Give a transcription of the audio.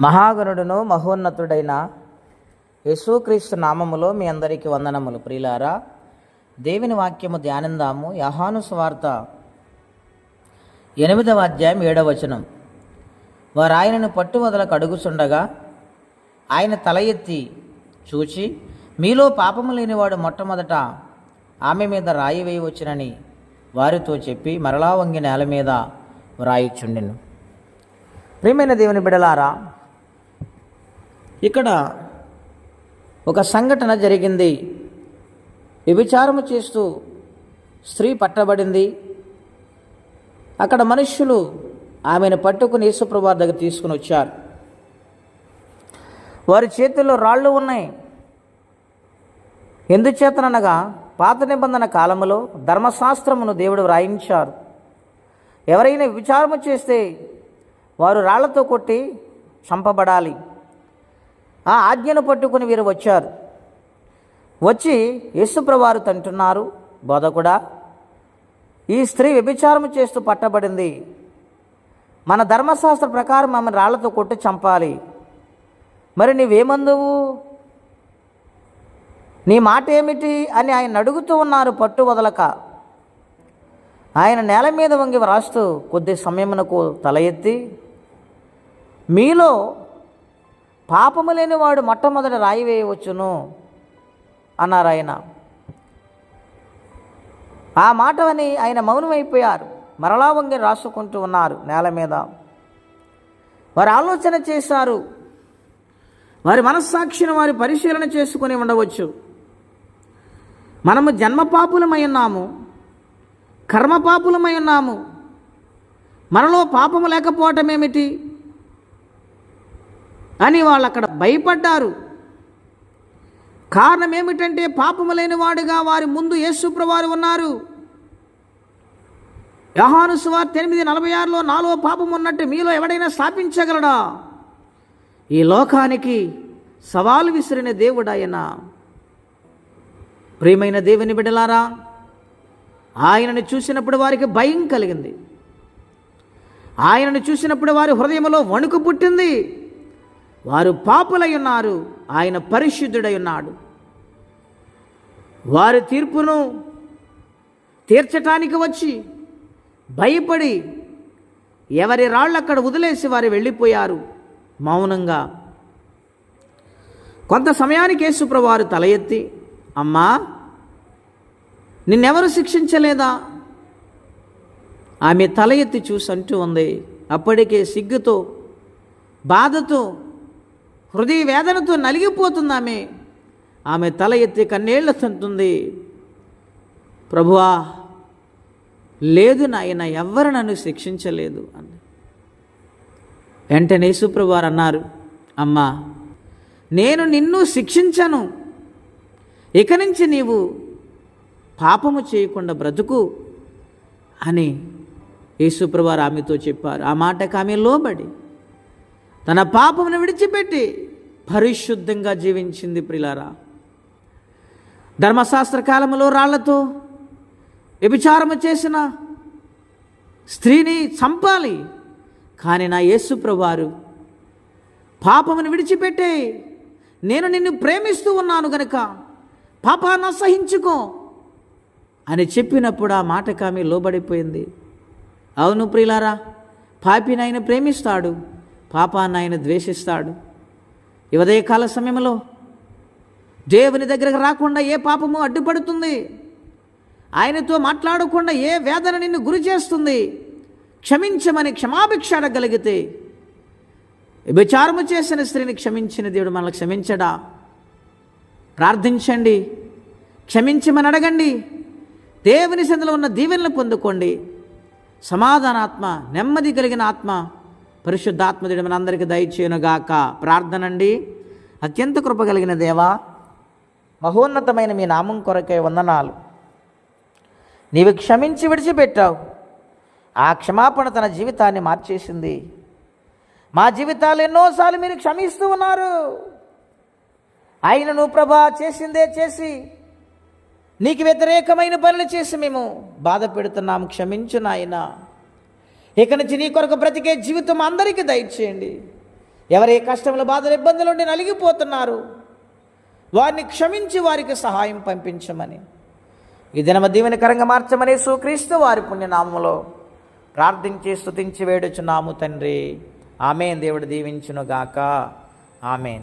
మహాగణుడును మహోన్నతుడైన యేసుక్రీస్తు నామములో మీ అందరికీ వందనములు. ప్రియులారా, దేవుని వాక్యము ధ్యానిందాము. యోహాను సువార్త 8వ అధ్యాయం 7వ వచనం. వారు ఆయనను పట్టువదలకు అడుగుచుండగా ఆయన తల ఎత్తి చూచి, మీలో పాపము లేనివాడు మొట్టమొదట ఆమె మీద రాయి వేయవచ్చునని వారితో చెప్పి మరలా వంగి నేల మీద రాయిచుండెను. ప్రియమైన దేవుని బిడలారా, ఇక్కడ ఒక సంఘటన జరిగింది. వ్యభిచారము చేస్తూ స్త్రీ పట్టబడింది. అక్కడ మనుష్యులు ఆమెను పట్టుకుని యేసుప్రభువు దగ్గర తీసుకుని వచ్చారు. వారి చేతుల్లో రాళ్ళు ఉన్నాయి. ఎందుచేతననగా పాత నిబంధన కాలములో ధర్మశాస్త్రమును దేవుడు వ్రాయించారు. ఎవరైనా వ్యభిచారము చేస్తే వారు రాళ్లతో కొట్టి చంపబడాలి. ఆ ఆజ్ఞను పట్టుకుని వీరు వచ్చారు. వచ్చి యేసుప్రభువారు తంటున్నారు, బోధకుడా, ఈ స్త్రీ వ్యభిచారము చేస్తూ పట్టబడింది. మన ధర్మశాస్త్ర ప్రకారం ఆమెను రాళ్లతో కొట్టి చంపాలి. మరి నీవేమందువు? నీ మాట ఏమిటి అని ఆయన అడుగుతూ ఉన్నారు. పట్టు వదలక ఆయన నేల మీద వంగి వ్రాస్తూ కొద్ది సమయమునకు తల ఎత్తి, మీలో పాపము లేనివాడు మొట్టమొదట రాయి వేయవచ్చును అన్నారు ఆయన. ఆ మాట అని ఆయన మౌనమైపోయారు. మరలా వంగి రాసుకుంటూ ఉన్నారు నేల మీద. వారు ఆలోచన చేశారు. వారి మనస్సాక్షిని వారి పరిశీలన చేసుకుని ఉండవచ్చు. మనము జన్మపాపులమై ఉన్నాము, కర్మపాపులమై ఉన్నాము. మనలో పాపము లేకపోవటం ఏమిటి అని వాళ్ళు అక్కడ భయపడ్డారు. కారణం ఏమిటంటే పాపము లేని వాడుగా వారి ముందు యేసుప్రభువారు ఉన్నారు. యోహాను సువార్త 8:46లో నాలో పాపం ఉన్నట్టు మీలో ఎవడైనా స్థాపించగలడా? ఈ లోకానికి సవాలు విసిరిన దేవుడు ఆయన. ప్రియమైన దేవుని బిడ్డలారా, ఆయనను చూసినప్పుడు వారికి భయం కలిగింది. ఆయనను చూసినప్పుడు వారి హృదయంలో వణుకు పుట్టింది. వారు పాపులై ఉన్నారు, ఆయన పరిశుద్ధుడై ఉన్నాడు. వారి తీర్పును తీర్చటానికి వచ్చి భయపడి ఎవరి రాళ్ళు అక్కడ వదిలేసి వారు వెళ్ళిపోయారు మౌనంగా. కొంత సమయానికి యేసుప్రభువారు తల ఎత్తి, అమ్మా, నిన్నెవరు శిక్షించలేదా? ఆమె తల ఎత్తి చూసి అంటూ ఉంది. అప్పటికే సిగ్గుతో, బాధతో, హృదయ వేదనతో నలిగిపోతుంది ఆమె తల ఎత్తి కన్నీళ్లు తంటుంది. ప్రభువా, లేదు నాయన, ఎవ్వరు నన్ను శిక్షించలేదు అంది. వెంటనే యేసుప్రభువారు అన్నారు, అమ్మా, నేను నిన్ను శిక్షించను. ఇక నుంచి నీవు పాపము చేయకుండా బ్రతుకు అని యేసుప్రభువారు ఆమెతో చెప్పారు. ఆ మాటకు ఆమె లోబడి తన పాపమును విడిచిపెట్టి పరిశుద్ధంగా జీవించింది. ప్రియులారా, ధర్మశాస్త్ర కాలంలో రాళ్లతో వ్యభిచారము చేసిన స్త్రీని చంపాలి. కానీ నా యేసుప్రభువారు పాపమును విడిచిపెట్టే, నేను నిన్ను ప్రేమిస్తూ ఉన్నాను గనుక పాపాన్ని అసహించుకో అని చెప్పినప్పుడు ఆ మాటకు ఆమె లోబడిపోయింది. అవును ప్రియులారా, పాపిని ఆయన ప్రేమిస్తాడు, పాపాన్ని ఆయన ద్వేషిస్తాడు. ఈ ఉదయకాల సమయంలో దేవుని దగ్గరకు రాకుండా ఏ పాపము అడ్డుపడుతుంది? ఆయనతో మాట్లాడకుండా ఏ వేదన నిన్ను గురి చేస్తుంది? క్షమించమని క్షమాభిక్ష అడగలిగితే, వ్యభిచారము చేసిన స్త్రీని క్షమించిన దేవుడు మనల్ని క్షమించడా? ప్రార్థించండి, క్షమించమని అడగండి. దేవుని సన్నిధిలో ఉన్న దీవెనలు పొందుకోండి. సమాధానాత్మ, నెమ్మది కలిగిన ఆత్మ, పరిశుద్ధాత్మదేవుడు మనందరికీ దయచేయునుగాక. ప్రార్థనండి. అత్యంత కృప కలిగిన దేవా, మహోన్నతమైన మీ నామం కొరకే వందనాలు. నీవు క్షమించి విడిచిపెట్టావు. ఆ క్షమాపణ తన జీవితాన్ని మార్చేసింది. మా జీవితాలు ఎన్నోసార్లు మీరు క్షమిస్తూ ఉన్నారు. ఆయనను ప్రభా చేసిందే చేసి నీకు వ్యతిరేకమైన పనులు చేసి మేము బాధ పెడుతున్నాము. క్షమించు నాయనా. ఇక నుంచి నీ కొరకు బ్రతికే జీవితం అందరికీ దయచేయండి. ఎవరి కష్టములు, బాధలు, ఇబ్బందులు ఉండి నలిగిపోతున్నారు, వారిని క్షమించి వారికి సహాయం పంపించమని, ఈ దినమ దీవెనకరంగా మార్చమని యేసుక్రీస్తు వారి పుణ్యనామములో ప్రార్థించి స్తుతించి వేడుచున్నాము తండ్రి. ఆమేన్. దేవుడు దీవించునుగాక. ఆమేన్.